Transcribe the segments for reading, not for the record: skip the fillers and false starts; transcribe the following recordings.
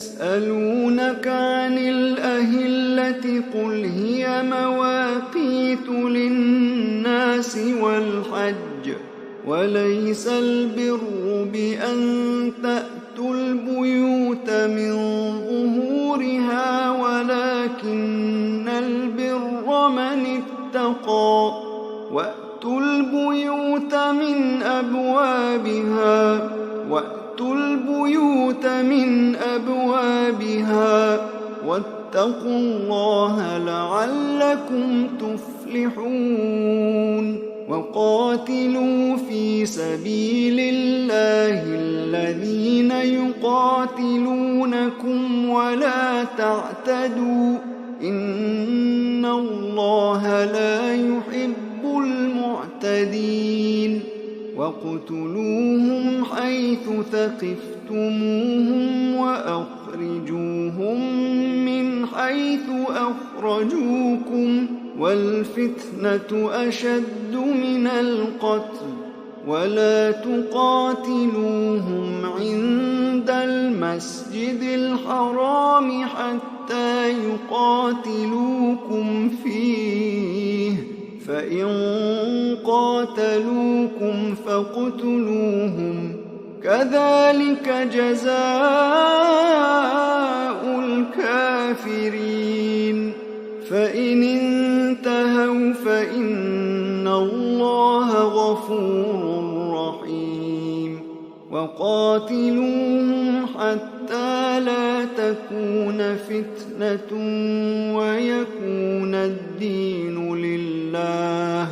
يسألونك عن الأهلة قل هي مواقيت للناس والحج وليس البر بأن تأتوا البيوت من ظهورها ولكن البر من اتقى وأتوا البيوت من أبوابها واتقوا الله لعلكم تفلحون وقاتلوا في سبيل الله الذين يقاتلونكم ولا تعتدوا إن الله لا يحب المعتدين وَاقْتُلُوهُمْ حَيْثُ ثَقِفْتُمُوهُمْ وَأَخْرِجُوهُمْ مِنْ حَيْثُ أَخْرَجُوكُمْ وَالْفِتْنَةُ أَشَدُّ مِنَ الْقَتْلِ وَلَا تُقَاتِلُوهُمْ عِندَ الْمَسْجِدِ الْحَرَامِ حَتَّى يُقَاتِلُوكُمْ فِيهِ فَإِن قَاتَلُوكُمْ فَاقْتُلُوهُمْ كَذَلِكَ جَزَاءُ الْكَافِرِينَ فَإِنِ انتهوا فَإِنَّ اللَّهَ غَفُورٌ رَّحِيمٌ وَقَاتِلُوهُمْ حَتَّى لَا تَكُونَ فِتْنَةٌ وَيَكُونَ الدِّينُ لِلَّهِ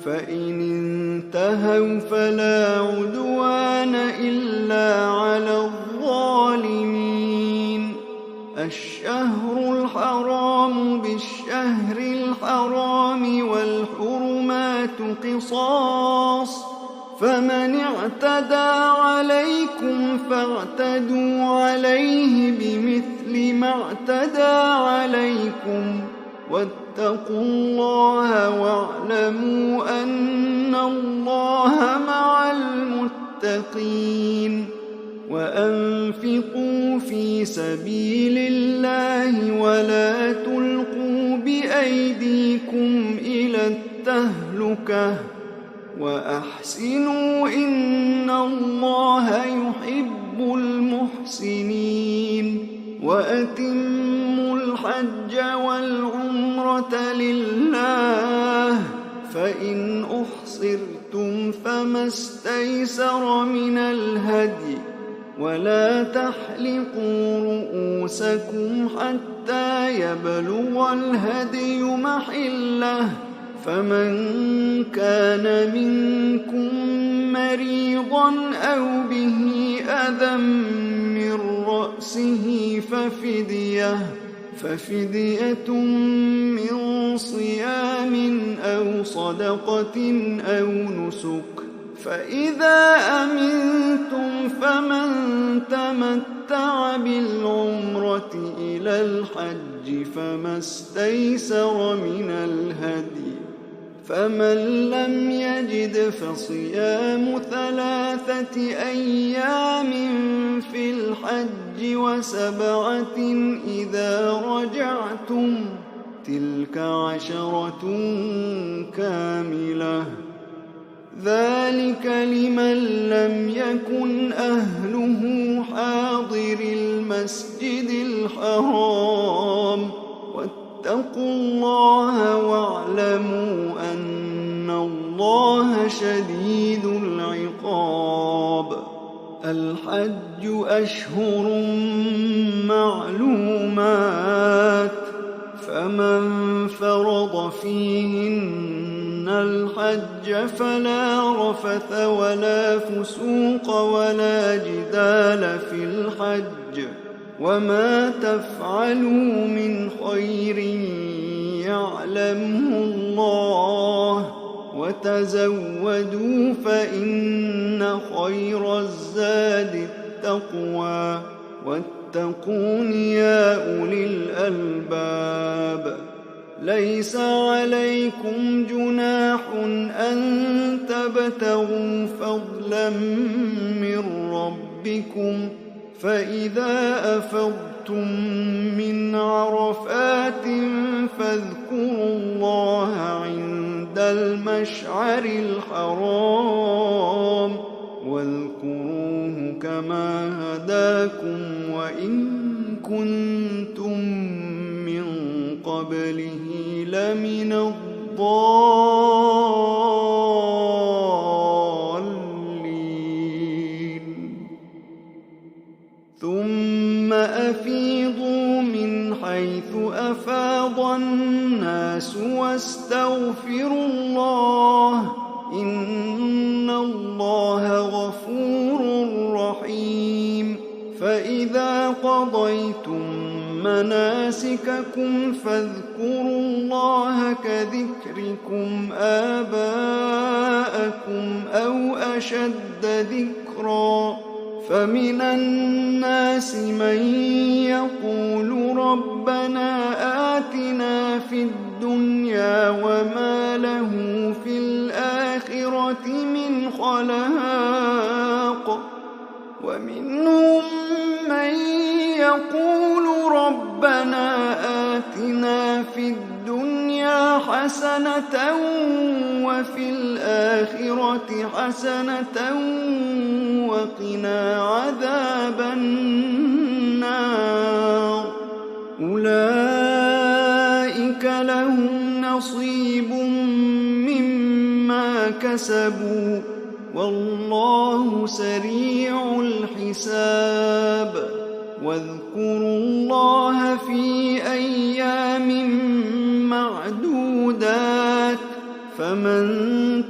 فَإِنِ انتهوا فَلَا عُدْوَانَ إِلَّا عَلَى الظَّالِمِينَ الشهر الحرام بالشهر الحرام والحرمات قصاص فمن اعتدى عليكم فاعتدوا عليه بمثل ما اعتدى عليكم واتقوا الله واعلموا أن الله مع المتقين وأنفقوا في سبيل الله ولا تلقوا بأيديكم إلى التهلكة وأحسنوا إن الله يحب المحسنين وأتموا الحج والعمرة لله فإن أحصرتم فما استيسر من الهدي ولا تحلقوا رؤوسكم حتى يبلغ الهدي محله فمن كان منكم مريضا أو به أذى من رأسه ففدية من صيام أو صدقة أو نسك فإذا أمنتم فمن تمتع بالعمرة إلى الحج فما استيسر من الهدي فمن لم يجد فصيام 3 أيام في الحج و7 إذا رجعتم تلك 10 كاملة ذلك لمن لم يكن أهله حاضر المسجد الحرام واتقوا الله واعلموا أن الله شديد العقاب الحج أشهر معلومات فمن فرض فيهن الحج فلا رفث ولا فسوق ولا جدال في الحج وما تفعلوا من خير يعلمه الله وتزودوا فإن خير الزاد التقوى واتقون يا أولي الألباب ليس عليكم جناح أن تبتغوا فضلا من ربكم فإذا أفضتم من عرفات فاذكروا الله عند المشعر الحرام واذكروه كما هداكم وإن كنتم من قبله لمن الضالين. ثم أفيضوا من حيث أفاض الناس واستغفروا الله إن الله غفور رحيم. فإذا قضيتم مناسككم فاذكروا الله كذكركم آباءكم أو أشد ذكرا. فمن الناس من يقول ربنا آتنا في الدنيا وما له في الآخرة من خلاق ومنهم من يقول ربنا آتنا في الدنيا حسنة وفي الآخرة حسنة وقنا عذاب النار. أولئك لهم نصيب مما كسبوا والله سريع الحساب. واذكروا الله في أيام معدودات فمن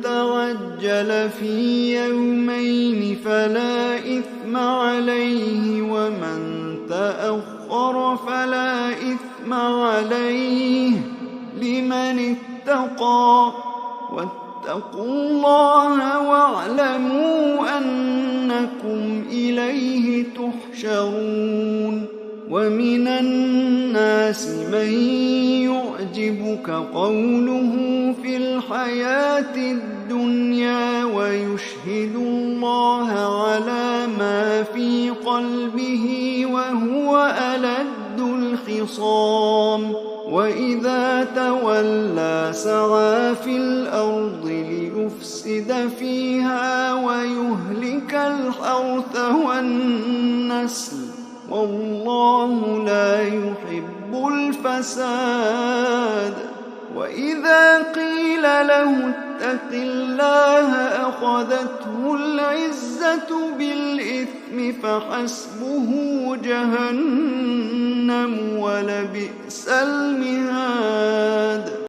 تعجل في يومين فلا إثم عليه ومن تأخر فلا إثم عليه لمن اتقى. واتقوا الله واعلموا أنكم إليه تحشرون. ومن الناس من يعجبك قوله في الحياة الدنيا ويشهد الله على ما في قلبه وهو ألد الخصام. وإذا تولى سعى في الأرض ليفسد فيها ويهلك الحرث والنسل والله لا يحب الفساد. وإذا قيل له اتق الله أخذته العزة بالإثم فحسبه جهنم ولبئس المهاد.